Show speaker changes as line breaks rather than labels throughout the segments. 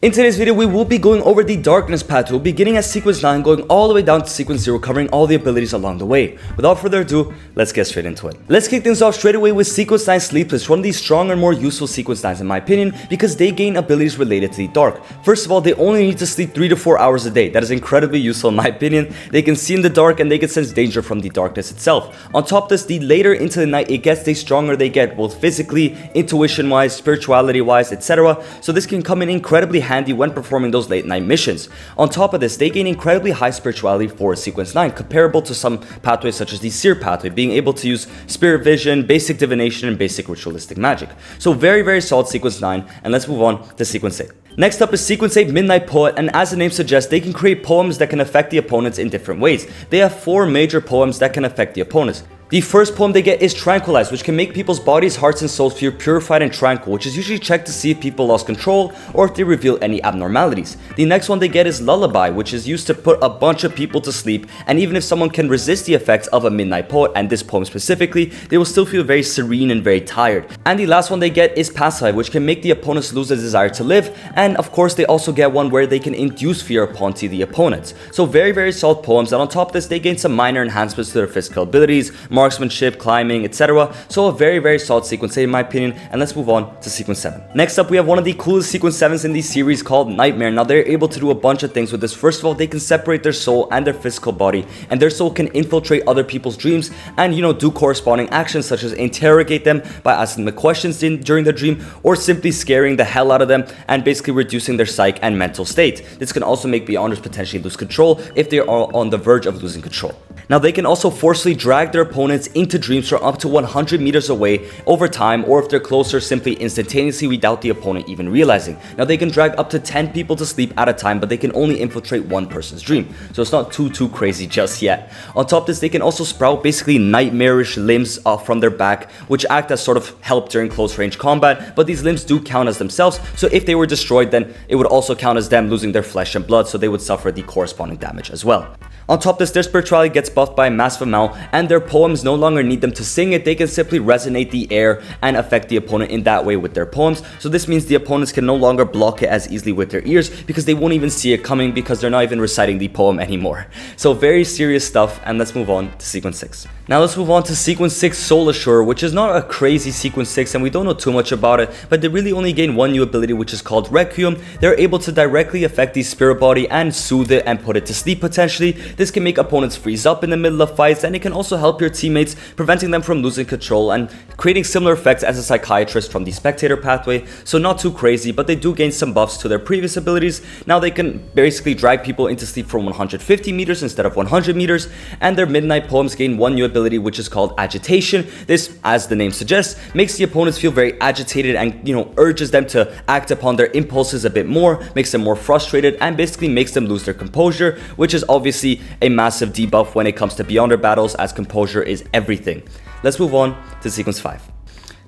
In today's video, we will be going over the Darkness pathway, beginning at sequence 9, going all the way down to sequence 0, covering all the abilities along the way. Without further ado, let's get straight into it. Let's kick things off straight away with sequence 9 Sleepless, one of the stronger, more useful sequence 9s in my opinion, because they gain abilities related to the dark. First of all, they only need to sleep 3 to 4 hours a day. That is incredibly useful in my opinion. They can see in the dark and they can sense danger from the darkness itself. On top of this, the later into the night it gets, the stronger they get, both physically, intuition-wise, spirituality-wise, etc. So this can come in incredibly handy when performing those late night missions. On top of this, they gain incredibly high spirituality for sequence 9, comparable to some pathways such as the Seer pathway, being able to use spirit vision, basic divination, and basic ritualistic magic. So very solid sequence 9, and let's move on to sequence 8. Next up is sequence 8 Midnight Poet, and as the name suggests, they can create poems that can affect the opponents in different ways. They have 4 major poems that can affect the opponents. The first poem they get is Tranquilize, which can make people's bodies, hearts, and souls feel purified and tranquil, which is usually checked to see if people lost control or if they reveal any abnormalities. The next one they get is Lullaby, which is used to put a bunch of people to sleep, and even if someone can resist the effects of a Midnight Poet, and this poem specifically, they will still feel very serene and very tired. And the last one they get is Pacify, which can make the opponents lose the desire to live, and of course they also get one where they can induce fear upon the opponents. So very solid poems, and on top of this they gain some minor enhancements to their physical abilities, marksmanship, climbing, etc. So a very solid sequence 8 in my opinion, and let's move on to sequence 7. Next up we have one of the coolest sequence 7s in the series called Nightmare. Now they're able to do a bunch of things with this. First of all, they can separate their soul and their physical body, and their soul can infiltrate other people's dreams and do corresponding actions such as interrogate them by asking them questions during the dream, or simply scaring the hell out of them and basically reducing their psyche and mental state. This can also make Beyonders potentially lose control if they are on the verge of losing control. Now they can also forcefully drag their opponents into dreams from up to 100 meters away over time, or if they're closer, simply instantaneously without the opponent even realizing. Now they can drag up to 10 people to sleep at a time, but they can only infiltrate one person's dream, so it's not too crazy just yet. On top of this, they can also sprout basically nightmarish limbs from their back, which act as sort of help during close range combat, but these limbs do count as themselves, so if they were destroyed, then it would also count as them losing their flesh and blood, so they would suffer the corresponding damage as well. On top of this, their spirituality gets buffed by a massive amount, and their poems no longer need them to sing it. They can simply resonate the air and affect the opponent in that way with their poems. So this means the opponents can no longer block it as easily with their ears, because they won't even see it coming because they're not even reciting the poem anymore. So very serious stuff, and let's move on to sequence 6. Now let's move on to sequence 6 Soul Assure, which is not a crazy sequence 6 and we don't know too much about it, but they really only gain one new ability, which is called Requiem. They're able to directly affect the spirit body and soothe it and put it to sleep potentially. This can make opponents freeze up in the middle of fights, and it can also help your teammates, preventing them from losing control and creating similar effects as a psychiatrist from the Spectator pathway. So not too crazy, but they do gain some buffs to their previous abilities. Now they can basically drag people into sleep from 150 meters instead of 100 meters, and their Midnight Poems gain one new ability, which is called Agitation. This, as the name suggests, makes the opponents feel very agitated and urges them to act upon their impulses a bit more, makes them more frustrated, and basically makes them lose their composure, which is obviously a massive debuff when it comes to Beyonder battles, as composure is everything. Let's move on to sequence 5.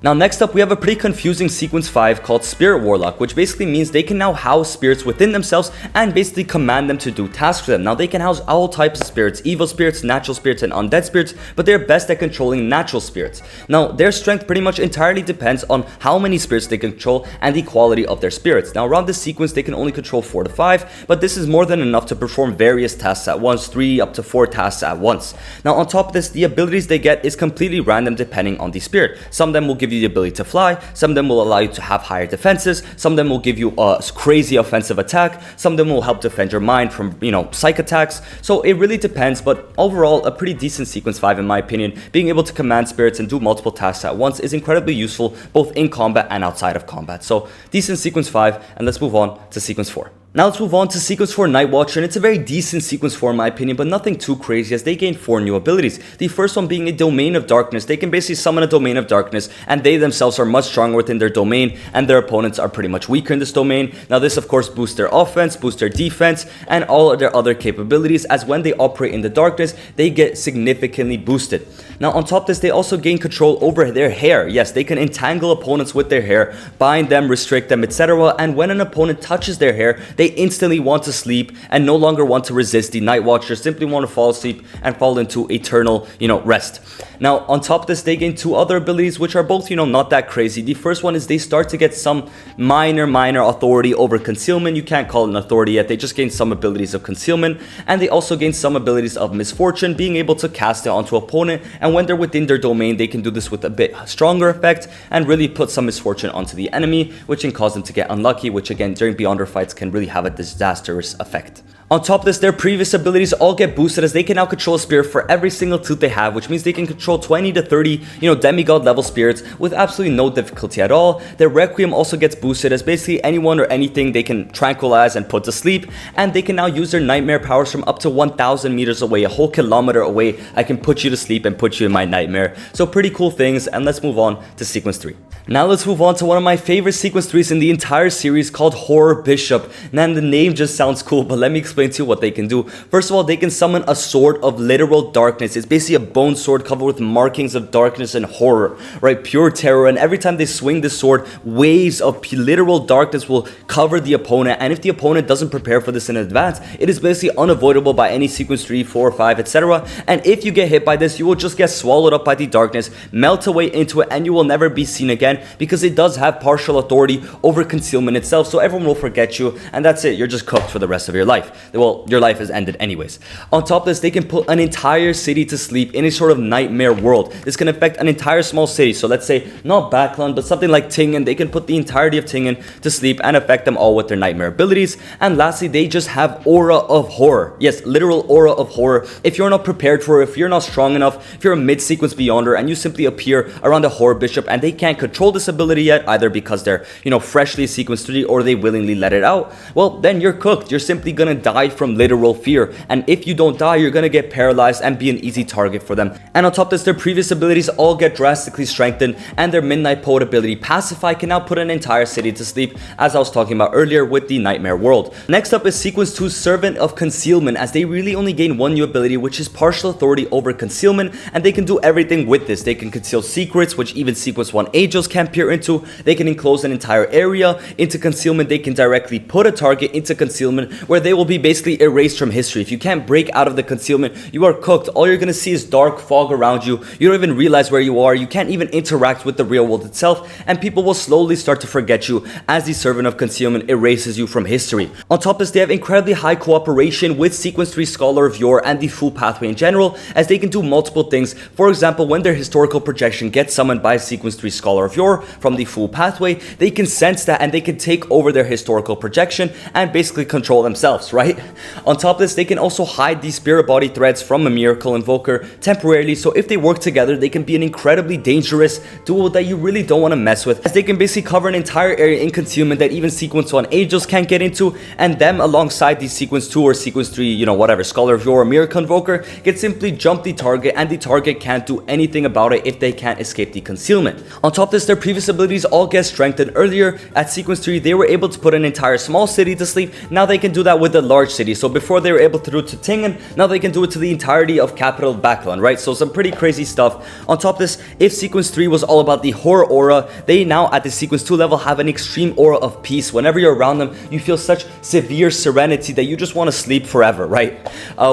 Now next up we have a pretty confusing sequence 5 called Spirit Warlock, which basically means they can now house spirits within themselves and basically command them to do tasks for them. Now they can house all types of spirits, evil spirits, natural spirits, and undead spirits, but they're best at controlling natural spirits. Now their strength pretty much entirely depends on how many spirits they control and the quality of their spirits. Now around this sequence they can only control 4 to 5, but this is more than enough to perform various tasks at once, 3 up to 4 tasks at once. Now on top of this, the abilities they get is completely random depending on the spirit. Some of them will give you the ability to fly, some of them will allow you to have higher defenses, some of them will give you a crazy offensive attack, some of them will help defend your mind from psych attacks. So it really depends, but overall a pretty decent sequence 5 in my opinion. Being able to command spirits and do multiple tasks at once is incredibly useful both in combat and outside of combat. So decent sequence 5, and let's move on to sequence 4. Now let's move on to sequence 4 Night Watcher, and it's a very decent sequence 4 in my opinion, but nothing too crazy as they gain 4 new abilities. The first one being a Domain of Darkness. They can basically summon a Domain of Darkness, and they themselves are much stronger within their domain, and their opponents are pretty much weaker in this domain. Now this of course boosts their offense, boosts their defense, and all of their other capabilities, as when they operate in the darkness, they get significantly boosted. Now on top of this, they also gain control over their hair. Yes, they can entangle opponents with their hair, bind them, restrict them, etc. And when an opponent touches their hair, they they instantly want to sleep and no longer want to resist the Night Watcher, simply want to fall asleep and fall into eternal, rest. Now, on top of this, they gain two other abilities, which are both, not that crazy. The first one is they start to get some minor authority over concealment. You can't call it an authority yet. They just gain some abilities of concealment, and they also gain some abilities of misfortune, being able to cast it onto opponent, and when they're within their domain, they can do this with a bit stronger effect and really put some misfortune onto the enemy, which can cause them to get unlucky, which again, during Beyonder fights can really have a disastrous effect. On top of this, their previous abilities all get boosted as they can now control a spirit for every single tooth they have, which means they can control 20 to 30, demigod level spirits with absolutely no difficulty at all. Their Requiem also gets boosted as basically anyone or anything they can tranquilize and put to sleep, and they can now use their nightmare powers from up to 1,000 meters away, a whole kilometer away. I can put you to sleep and put you in my nightmare. So pretty cool things, and let's move on to sequence 3. Now let's move on to one of my favorite sequence 3s in the entire series called Horror Bishop. Man, the name just sounds cool, but let me explain to you what they can do. First of all, they can summon a sword of literal darkness. It's basically a bone sword covered with markings of darkness and horror, right? Pure terror. And every time they swing this sword, waves of literal darkness will cover the opponent. And if the opponent doesn't prepare for this in advance, it is basically unavoidable by any sequence 3, 4, 5, etc. And if you get hit by this, you will just get swallowed up by the darkness, melt away into it, and you will never be seen again, because it does have partial authority over concealment itself, so everyone will forget you, and that's it. You're just cooked for the rest of your life. Well, your life is ended anyways. On top of this, they can put an entire city to sleep in a sort of nightmare world. This can affect an entire small city, so let's say not Backland, but something like Tingen. They can put the entirety of Tingen to sleep and affect them all with their nightmare abilities. And lastly, they just have aura of horror. Yes, literal aura of horror. If you're not prepared for it, if you're not strong enough, if you're a mid-sequence Beyonder and you simply appear around a Horror Bishop and they can't control this ability yet, either because they're, freshly sequence 3 or they willingly let it out, well, then you're cooked. You're simply gonna die from literal fear. And if you don't die, you're gonna get paralyzed and be an easy target for them. And on top of this, their previous abilities all get drastically strengthened, and their Midnight Poet ability, Pacify, can now put an entire city to sleep, as I was talking about earlier with the Nightmare World. Next up is sequence 2, Servant of Concealment, as they really only gain one new ability, which is partial authority over concealment, and they can do everything with this. They can conceal secrets, which even sequence 1 angels can't peer into. They can enclose an entire area into concealment. They can directly put a target into concealment where they will be basically erased from history. If you can't break out of the concealment, you are cooked. All you're gonna see is dark fog around you. You don't even realize where you are. You can't even interact with the real world itself, and people will slowly start to forget you as the Servant of Concealment erases you from history. On top of this, they have incredibly high cooperation with sequence 3 Scholar of Yore and the Full Pathway in general, as they can do multiple things. For example, when their historical projection gets summoned by sequence 3 Scholar of Yore from the Full Pathway, they can sense that and they can take over their historical projection and basically control themselves, right? On top of this, they can also hide these spirit body threads from a Miracle Invoker temporarily, so if they work together, they can be an incredibly dangerous duo that you really don't want to mess with, as they can basically cover an entire area in concealment that even sequence 1 angels can't get into, and them alongside the sequence 2 or sequence 3, whatever, Scholar of Yore or Miracle Invoker can simply jump the target, and the target can't do anything about it if they can't escape the concealment. On top of this, their previous abilities all get strengthened. Earlier at sequence 3, they were able to put an entire small city to sleep. Now they can do that with a large city. So before they were able to do it to Tingen, now they can do it to the entirety of capital Backland, right? So some pretty crazy stuff. On top of this, if sequence 3 was all about the horror aura, they now at the sequence 2 level have an extreme aura of peace. Whenever you're around them, you feel such severe serenity that you just want to sleep forever, right?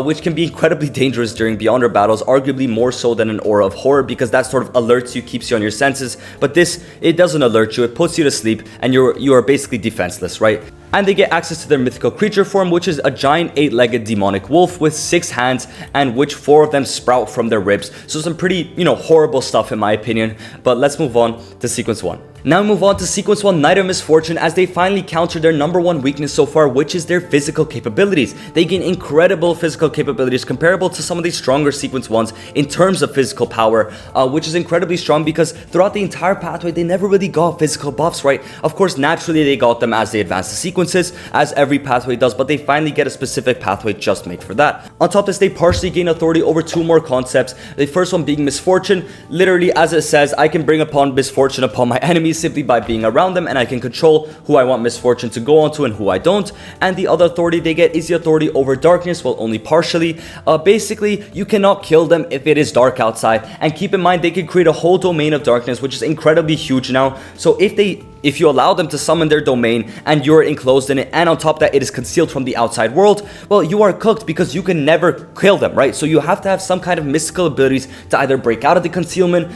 Which can be incredibly dangerous during Beyonder battles, arguably more so than an aura of horror, because that sort of alerts you, keeps you on your senses. But this, it doesn't alert you, it puts you to sleep, and you are basically defenseless, right? And they get access to their mythical creature form, which is a giant 8-legged demonic wolf with 6 hands, and which 4 of them sprout from their ribs. So some pretty, horrible stuff in my opinion. But let's move on to sequence 1. Now we move on to sequence 1, Night of Misfortune, as they finally counter their number 1 weakness so far, which is their physical capabilities. They gain incredible physical capabilities comparable to some of the stronger sequence 1s in terms of physical power, which is incredibly strong because throughout the entire pathway, they never really got physical buffs, right? Of course, naturally, they got them as they advanced the sequences, as every pathway does, but they finally get a specific pathway just made for that. On top of this, they partially gain authority over 2 more concepts. The first one being Misfortune. Literally, as it says, I can bring upon misfortune upon my enemies simply by being around them, and I can control who I want misfortune to go onto and who I don't. And the other authority they get is the authority over darkness, well, only partially. Basically, you cannot kill them if it is dark outside, and keep in mind they can create a whole domain of darkness, which is incredibly huge now. So if they if you allow them to summon their domain and you're enclosed in it, and on top of that it is concealed from the outside world, well, you are cooked because you can never kill them, right? So you have to have some kind of mystical abilities to either break out of the concealment,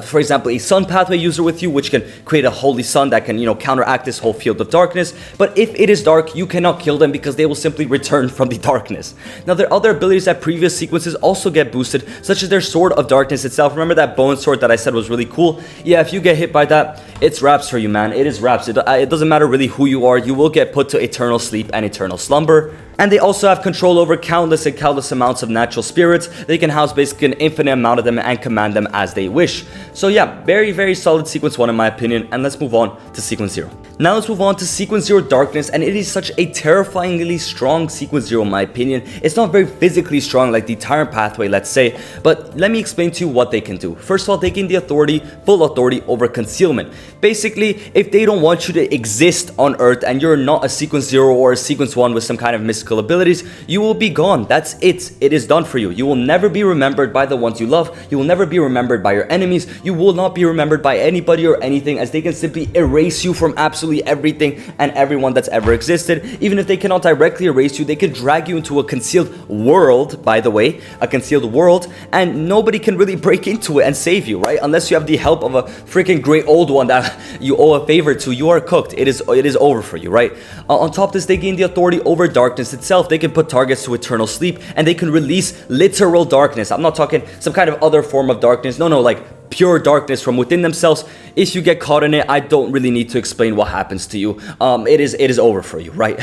for example, a sun pathway user with you, which can create a holy sun that can, counteract this whole field of darkness. But if it is dark, you cannot kill them because they will simply return from the darkness. Now, there are other abilities that previous sequences also get boosted, such as their Sword of Darkness itself. Remember that bone sword that I said was really cool? Yeah, if you get hit by that, it's wraps for you, man. It is wraps. It doesn't matter really who you are. You will get put to eternal sleep and eternal slumber. And they also have control over countless and countless amounts of natural spirits. They can house basically an infinite amount of them and command them as they wish. So yeah, very, very solid sequence 1 in my opinion. And let's move on to sequence 0. Now let's move on to sequence 0 Darkness, and it is such a terrifyingly strong sequence 0 in my opinion. It's not very physically strong like the Tyrant pathway, let's say, but let me explain to you what they can do. First of all, they gain the authority, full authority over concealment. Basically, if they don't want you to exist on Earth and you're not a sequence 0 or a sequence 1 with some kind of mystical abilities, you will be gone. That's it. It is done for you. You will never be remembered by the ones you love. You will never be remembered by your enemies. You will not be remembered by anybody or anything, as they can simply erase you from absolutely everything and everyone that's ever existed. Even if they cannot directly erase you, they can drag you into a concealed world, by the way, a concealed world, and nobody can really break into it and save you, right? Unless you have the help of a freaking great old one that you owe a favor to, you are cooked. It is over for you, right? On top of this, they gain the authority over darkness itself. They can put targets to eternal sleep, and they can release literal darkness. I'm not talking some kind of other form of darkness. No, like pure darkness from within themselves. If you get caught in it, I don't really need to explain what happens to you. It is over for you, right?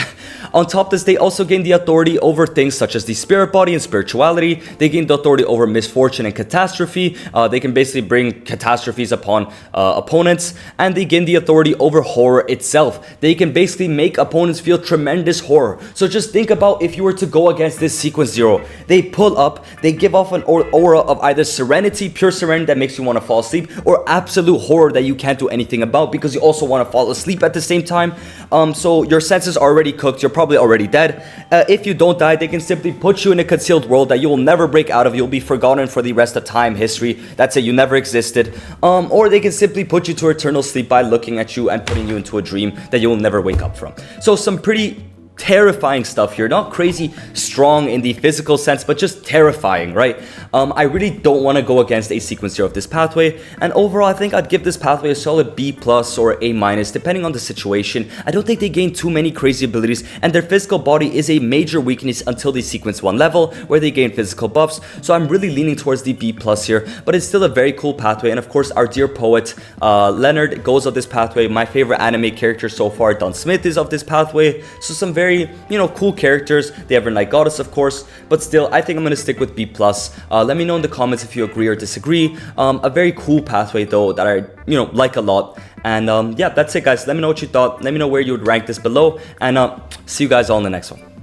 On top of this, they also gain the authority over things such as the spirit body and spirituality. They gain the authority over misfortune and catastrophe. They can basically bring catastrophes upon opponents, and they gain the authority over horror itself. They can basically make opponents feel tremendous horror. So just think about if you were to go against this sequence 0. They pull up, they give off an aura of either serenity, pure serenity that makes you want to fall asleep, or absolute horror that you can't do anything about because you also want to fall asleep at the same time. So your senses are already cooked. You're probably already dead. If you don't die, they can simply put you in a concealed world that you will never break out of. You'll be forgotten for the rest of time, history. That's it. You never existed. Or they can simply put you to eternal sleep by looking at you and putting you into a dream that you will never wake up from. So some pretty terrifying stuff here. Not crazy strong in the physical sense, but just terrifying, right? I really don't want to go against a sequence 0 of this pathway, and overall I think I'd give this pathway a solid B+ or A- depending on the situation. I don't think they gain too many crazy abilities, and their physical body is a major weakness until the sequence 1 level where they gain physical buffs. So I'm really leaning towards the B+ here, but it's still a very cool pathway. And of course, our dear poet Leonard goes of this pathway. My favorite anime character so far, Don Smith, is of this pathway. So some very, cool characters. They have a Night Goddess, of course, but still, I think I'm going to stick with B+. Let me know in the comments if you agree or disagree. A very cool pathway, though, that I, like a lot. And yeah, that's it, guys. Let me know what you thought. Let me know where you would rank this below. And see you guys all in the next one.